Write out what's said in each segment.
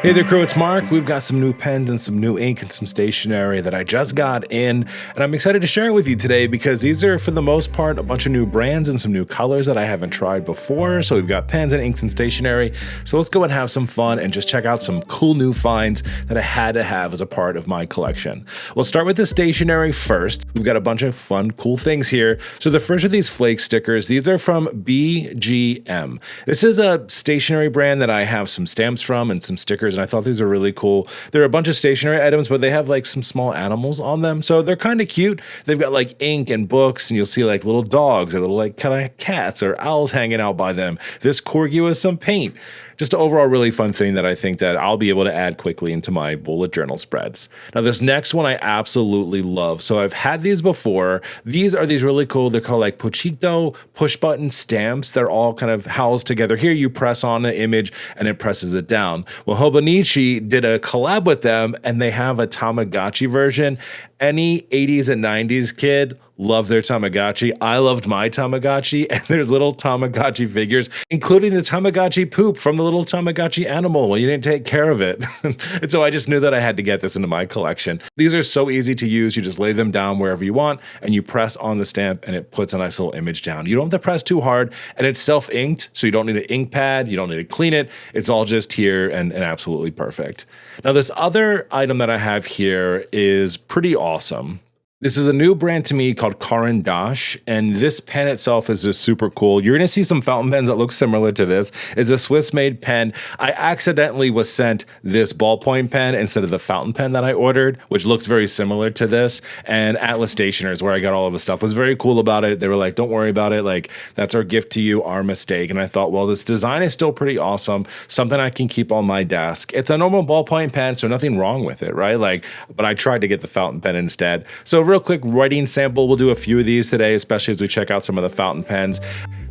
Hey there, crew, it's Mark. We've got some new pens and some new ink and some stationery that I just got in, and I'm excited to share it with you today because these are, for the most part, a bunch of new brands and some new colors that I haven't tried before. So we've got pens and inks and stationery. So let's go and have some fun and just check out some cool new finds that I had to have as a part of my collection. We'll start with the stationery first. We've got a bunch of fun, cool things here. So the first of these flake stickers, these are from BGM. This is a stationery brand that I have some stamps from and some stickers, and I thought these were really cool. They're a bunch of stationery items, but they have like some small animals on them, so they're kind of cute. They've got like ink and books, and you'll see like little dogs or little like kind of cats or owls hanging out by them. This corgi with some paint. Just an overall really fun thing that I think that I'll be able to add quickly into my bullet journal spreads. Now this next one I absolutely love. So I've had these before. These are these really cool, they're called like Pochito push button stamps. They're all kind of housed together. Here you press on the image and it presses it down. Well, Hobonichi did a collab with them and they have a Tamagotchi version. Any 80s and 90s kid love their Tamagotchi. I loved my Tamagotchi, and there's little Tamagotchi figures, including the Tamagotchi poop from the little Tamagotchi animal. Well, you didn't take care of it. And so I just knew that I had to get this into my collection. These are so easy to use. You just lay them down wherever you want, and you press on the stamp, and it puts a nice little image down. You don't have to press too hard, and it's self-inked, so you don't need an ink pad. You don't need to clean it. It's all just here and absolutely perfect. Now, this other item that I have here is pretty awesome. This is a new brand to me called Caran d'Ache, and this pen itself is just super cool. You're gonna see some fountain pens that look similar to this. It's a Swiss-made pen. I accidentally was sent this ballpoint pen instead of the fountain pen that I ordered, which looks very similar to this. And Atlas Stationers, where I got all of the stuff, was very cool about it. They were like, don't worry about it. Like, that's our gift to you, our mistake. And I thought, well, this design is still pretty awesome. Something I can keep on my desk. It's a normal ballpoint pen, so nothing wrong with it, right? Like, but I tried to get the fountain pen instead. So real quick writing sample. We'll do a few of these today, especially as we check out some of the fountain pens.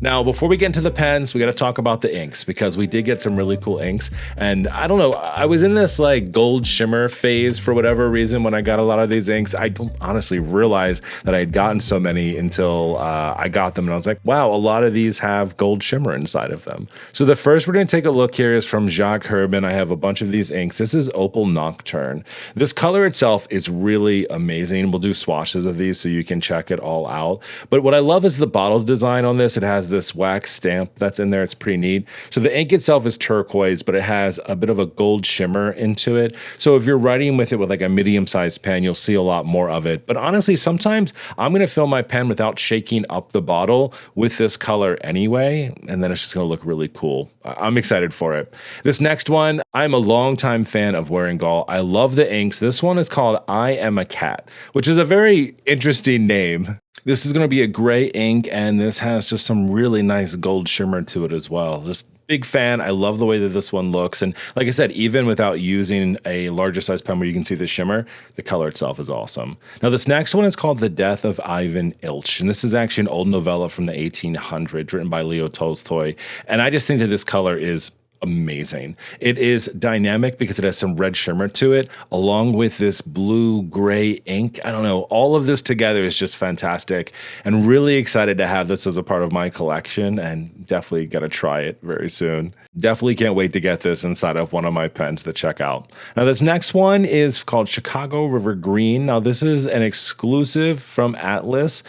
Now, before we get into the pens, we got to talk about the inks because we did get some really cool inks. And I don't know, I was in this like gold shimmer phase for whatever reason when I got a lot of these inks. I don't honestly realize that I had gotten so many until I got them. And I was like, wow, a lot of these have gold shimmer inside of them. So the first we're going to take a look here is from Jacques Herbin. I have a bunch of these inks. This is Opal Nocturne. This color itself is really amazing. We'll do swatches of these so you can check it all out. But what I love is the bottle design on this. It has this wax stamp that's in there. It's pretty neat. So the ink itself is turquoise, but it has a bit of a gold shimmer into it. So if you're writing with it with like a medium-sized pen, you'll see a lot more of it. But honestly, sometimes I'm going to fill my pen without shaking up the bottle with this color anyway, and then it's just going to look really cool. I'm excited for it. This next one, I'm a longtime fan of Wearingeul. I love the inks. This one is called I Am a Cat, which is a very interesting name. This is going to be a gray ink, and this has just some really nice gold shimmer to it as well. Just big fan. I love the way that this one looks. And like I said, even without using a larger size pen where you can see the shimmer, the color itself is awesome. Now, this next one is called The Death of Ivan Ilch. And this is actually an old novella from the 1800s written by Leo Tolstoy. And I just think that this color is amazing. It is dynamic because it has some red shimmer to it, along with this blue-gray ink. I don't know, all of this together is just fantastic, and really excited to have this as a part of my collection, and definitely got to try it very soon. Definitely can't wait to get this inside of one of my pens to check out. Now, this next one is called Chicago River Green. Now, this is an exclusive from Atlas.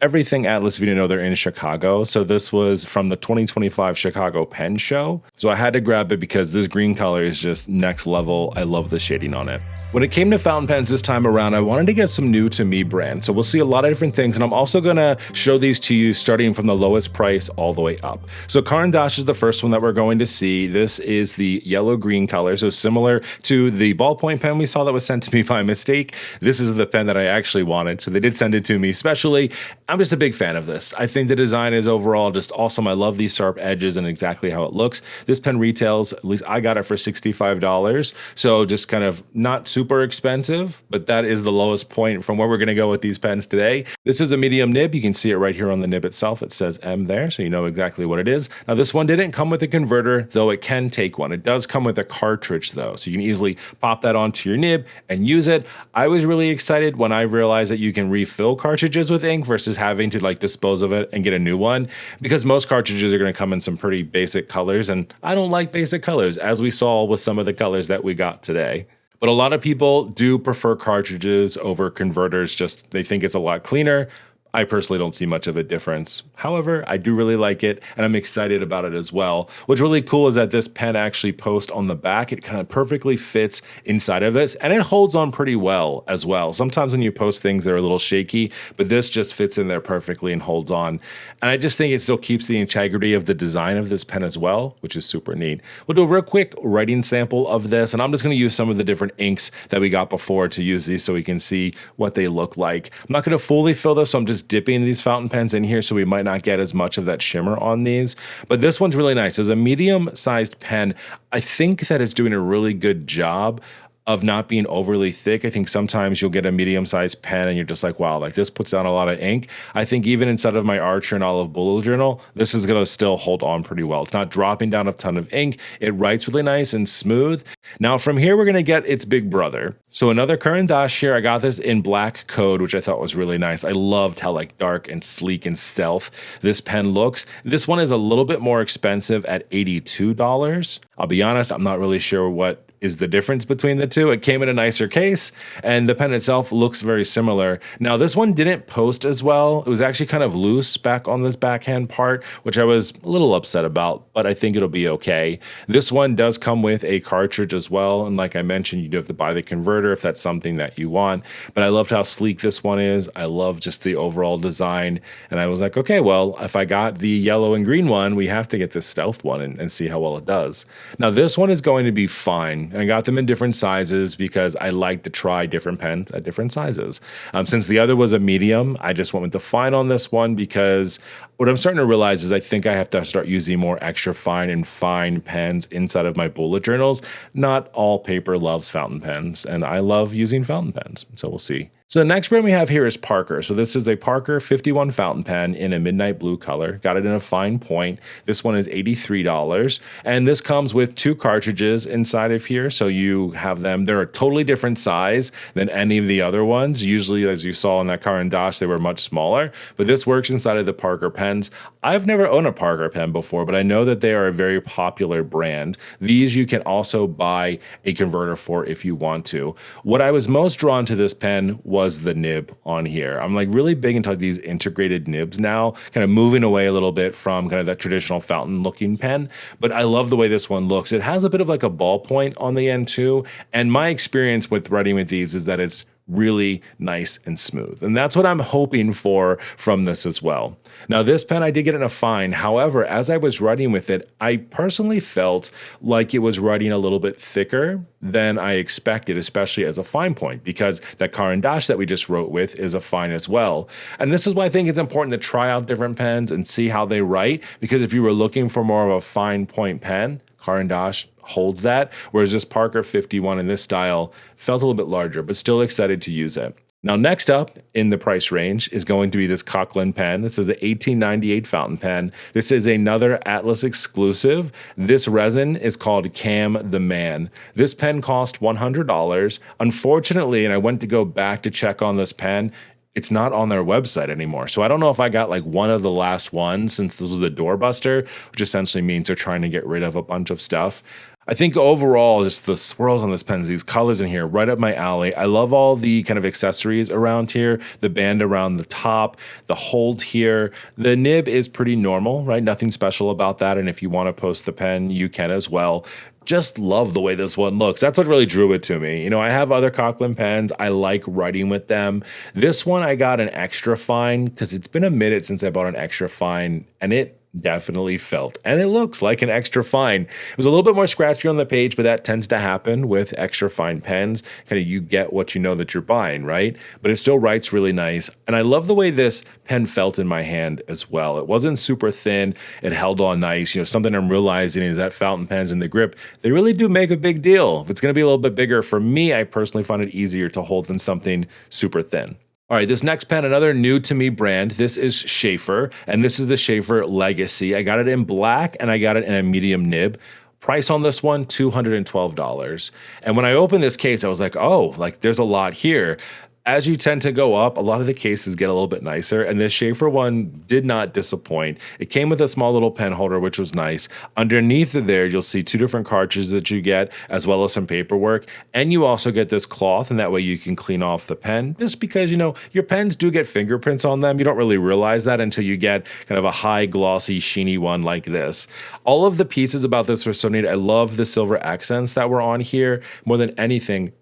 Everything Atlas, if you didn't know, they're in Chicago. So this was from the 2025 Chicago Pen Show. So I had to grab it because this green color is just next level. I love the shading on it. When it came to fountain pens this time around, I wanted to get some new to me brands. So we'll see a lot of different things. And I'm also going to show these to you starting from the lowest price all the way up. So Caran d'Ache is the first one that we're going to see. This is the yellow-green color. So similar to the ballpoint pen we saw that was sent to me by mistake. This is the pen that I actually wanted. So they did send it to me specially. I'm just a big fan of this. I think the design is overall just awesome. I love these sharp edges and exactly how it looks. This pen retails, at least I got it for $65. So just kind of not super expensive, but that is the lowest point from where we're going to go with these pens today. This is a medium nib. You can see it right here on the nib itself. It says M there, so you know exactly what it is. Now, this one didn't come with a converter, though it can take one. It does come with a cartridge, though, so you can easily pop that onto your nib and use it. I was really excited when I realized that you can refill cartridges with ink versus having to like dispose of it and get a new one, because most cartridges are going to come in some pretty basic colors, and I don't like basic colors, as we saw with some of the colors that we got today. But a lot of people do prefer cartridges over converters, just they think it's a lot cleaner. I personally don't see much of a difference. However, I do really like it, and I'm excited about it as well. What's really cool is that this pen actually posts on the back. It kind of perfectly fits inside of this, and it holds on pretty well as well. Sometimes when you post things, they're a little shaky, but this just fits in there perfectly and holds on. And I just think it still keeps the integrity of the design of this pen as well, which is super neat. We'll do a real quick writing sample of this, and I'm just going to use some of the different inks that we got before to use these so we can see what they look like. I'm not going to fully fill this, so I'm just dipping these fountain pens in here, so we might not get as much of that shimmer on these. But this one's really nice. As a medium-sized pen, I think that it's doing a really good job of not being overly thick. I think sometimes you'll get a medium-sized pen and you're just like, wow, like this puts down a lot of ink. I think even inside of my Archer and Olive bullet journal, this is gonna still hold on pretty well. It's not dropping down a ton of ink. It writes really nice and smooth. Now from here, we're gonna get its big brother. So another Caran d'Ache here. I got this in black code, which I thought was really nice. I loved how like dark and sleek and stealth this pen looks. This one is a little bit more expensive at $82. I'll be honest, I'm not really sure what is the difference between the two. It came in a nicer case, and the pen itself looks very similar. Now, this one didn't post as well. It was actually kind of loose back on this backhand part, which I was a little upset about, but I think it'll be okay. This one does come with a cartridge as well, and like I mentioned, you do have to buy the converter if that's something that you want, but I loved how sleek this one is. I love just the overall design, and I was like, okay, well, if I got the yellow and green one, we have to get this stealth one and see how well it does. Now, this one is going to be fine. And I got them in different sizes because I like to try different pens at different sizes. Since the other was a medium, I just went with the fine on this one because what I'm starting to realize is I think I have to start using more extra fine and fine pens inside of my bullet journals. Not all paper loves fountain pens, and I love using fountain pens, so we'll see. So the next brand we have here is Parker. So this is a Parker 51 fountain pen in a midnight blue color. Got it in a fine point. This one is $83. And this comes with two cartridges inside of here. So you have them, they're a totally different size than any of the other ones. Usually, as you saw in that Caran d'Ache, they were much smaller, but this works inside of the Parker pens. I've never owned a Parker pen before, but I know that they are a very popular brand. These you can also buy a converter for if you want to. What I was most drawn to this pen was the nib on here. I'm like really big into these integrated nibs now, kind of moving away a little bit from kind of that traditional fountain looking pen, but I love the way this one looks. It has a bit of like a ballpoint on the end too, and my experience with writing with these is that it's really nice and smooth. And that's what I'm hoping for from this as well. Now, this pen, I did get in a fine. However, as I was writing with it, I personally felt like it was writing a little bit thicker than I expected, especially as a fine point, because that Caran d'Ache that we just wrote with is a fine as well. And this is why I think it's important to try out different pens and see how they write, because if you were looking for more of a fine point pen, Caran d'Ache holds that, whereas this Parker 51 in this style felt a little bit larger, but still excited to use it. Now, next up in the price range is going to be this Cochran pen. This is an 1898 fountain pen. This is another Atlas exclusive. This resin is called Cam the Man. This pen cost $100. Unfortunately, and I went to go back to check on this pen, it's not on their website anymore. So I don't know if I got like one of the last ones, since this was a doorbuster, which essentially means they're trying to get rid of a bunch of stuff. I think overall, just the swirls on this pen, these colors in here, right up my alley. I love all the kind of accessories around here, the band around the top, the hold here. The nib is pretty normal, right? Nothing special about that. And if you want to post the pen, you can as well. Just love the way this one looks. That's what really drew it to me. You know, I have other Cochran pens. I like writing with them. This one I got an extra fine because it's been a minute since I bought an extra fine, and it definitely felt, and it looks like an extra fine. It was a little bit more scratchy on the page, but that tends to happen with extra fine pens. Kind of you get what you know that you're buying, right? But it still writes really nice. And I love the way this pen felt in my hand as well. It wasn't super thin. It held on nice. You know, something I'm realizing is that fountain pens in the grip, they really do make a big deal. If it's going to be a little bit bigger, for me, I personally find it easier to hold than something super thin. All right, this next pen, another new to me brand. This is Schaefer, and this is the Schaefer Legacy. I got it in black, and I got it in a medium nib. Price on this one, $212. And when I opened this case, I was like, oh, like there's a lot here. As you tend to go up, a lot of the cases get a little bit nicer, and this Schaefer one did not disappoint. It came with a small little pen holder, which was nice. Underneath there, you'll see 2 different cartridges that you get, as well as some paperwork, and you also get this cloth, and that way you can clean off the pen, just because, you know, your pens do get fingerprints on them. You don't really realize that until you get kind of a high, glossy, sheeny one like this. All of the pieces about this were so neat. I love the silver accents that were on here. More than anything,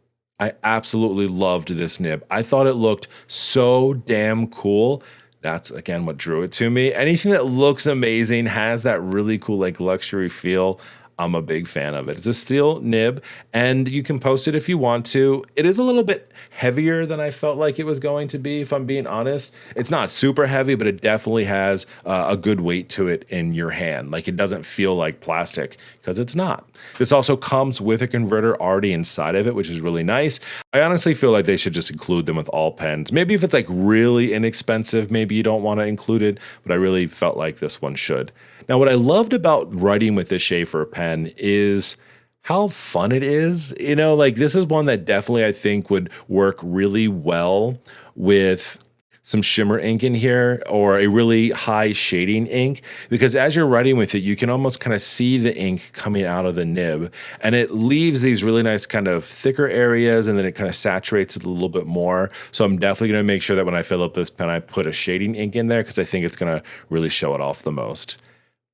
I absolutely loved this nib. I thought it looked so damn cool. That's, again, what drew it to me. Anything that looks amazing, has that really cool, like, luxury feel, I'm a big fan of it. It's a steel nib, and you can post it if you want to. It is a little bit heavier than I felt like it was going to be, if I'm being honest. It's not super heavy, but it definitely has a good weight to it in your hand. Like, it doesn't feel like plastic, because it's not. This also comes with a converter already inside of it, which is really nice. I honestly feel like they should just include them with all pens. Maybe if it's like really inexpensive, maybe you don't want to include it, but I really felt like this one should. Now, what I loved about writing with this Schaefer pen is how fun it is. You know, like, this is one that definitely I think would work really well with some shimmer ink in here, or a really high shading ink, because as you're writing with it, you can almost kind of see the ink coming out of the nib, and it leaves these really nice kind of thicker areas, and then it kind of saturates it a little bit more. So I'm definitely going to make sure that when I fill up this pen, I put a shading ink in there, because I think it's going to really show it off the most.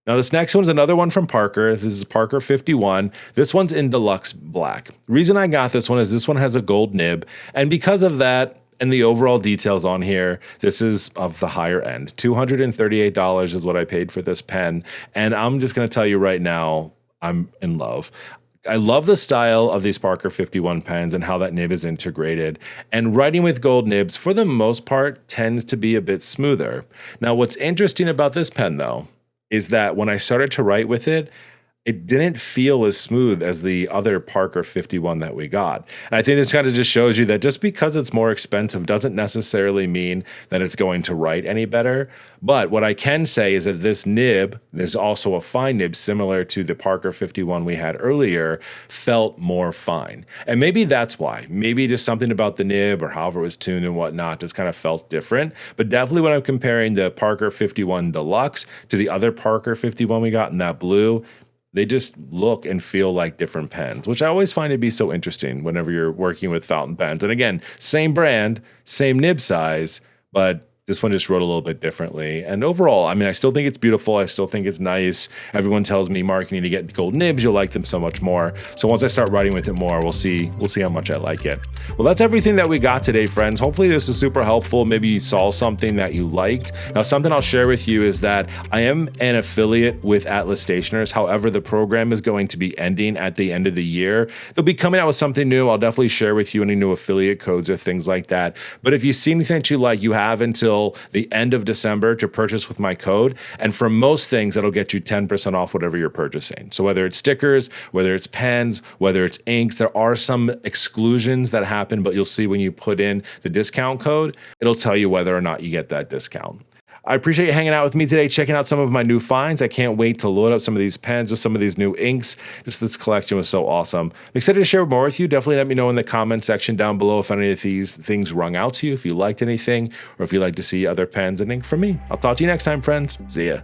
Now, this next one is another one from Parker. This is Parker 51. This one's in deluxe black. Reason I got this one is this one has a gold nib, and because of that, and the overall details on here, this is of the higher end. $238 is what I paid for this pen, and I'm just going to tell you right now, I'm in love. I love the style of these Parker 51 pens and how that nib is integrated. And writing with gold nibs, for the most part, tends to be a bit smoother. Now, what's interesting about this pen, though, is that when I started to write with it, it didn't feel as smooth as the other Parker 51 that we got. And I think this kind of just shows you that just because it's more expensive doesn't necessarily mean that it's going to write any better. But what I can say is that this nib, there's also a fine nib similar to the Parker 51 we had earlier, felt more fine. And maybe that's why. Maybe just something about the nib or however it was tuned and whatnot just kind of felt different. But definitely when I'm comparing the Parker 51 Deluxe to the other Parker 51 we got in that blue, they just look and feel like different pens, which I always find to be so interesting whenever you're working with fountain pens. And again, same brand, same nib size, but this one just wrote a little bit differently. And overall, I mean, I still think it's beautiful. I still think it's nice. Everyone tells me, Mark, you need to get gold nibs. You'll like them so much more. So once I start writing with it more, we'll see how much I like it. Well, that's everything that we got today, friends. Hopefully this is super helpful. Maybe you saw something that you liked. Now, something I'll share with you is that I am an affiliate with Atlas Stationers. However, the program is going to be ending at the end of the year. They'll be coming out with something new. I'll definitely share with you any new affiliate codes or things like that. But if you see anything that you like, you have until the end of December to purchase with my code. And for most things, that'll get you 10% off whatever you're purchasing. So whether it's stickers, whether it's pens, whether it's inks, there are some exclusions that happen, but you'll see when you put in the discount code, it'll tell you whether or not you get that discount. I appreciate you hanging out with me today, checking out some of my new finds. I can't wait to load up some of these pens with some of these new inks. Just this collection was so awesome. I'm excited to share more with you. Definitely let me know in the comment section down below if any of these things rung out to you, if you liked anything, or if you'd like to see other pens and ink from me. I'll talk to you next time, friends. See ya.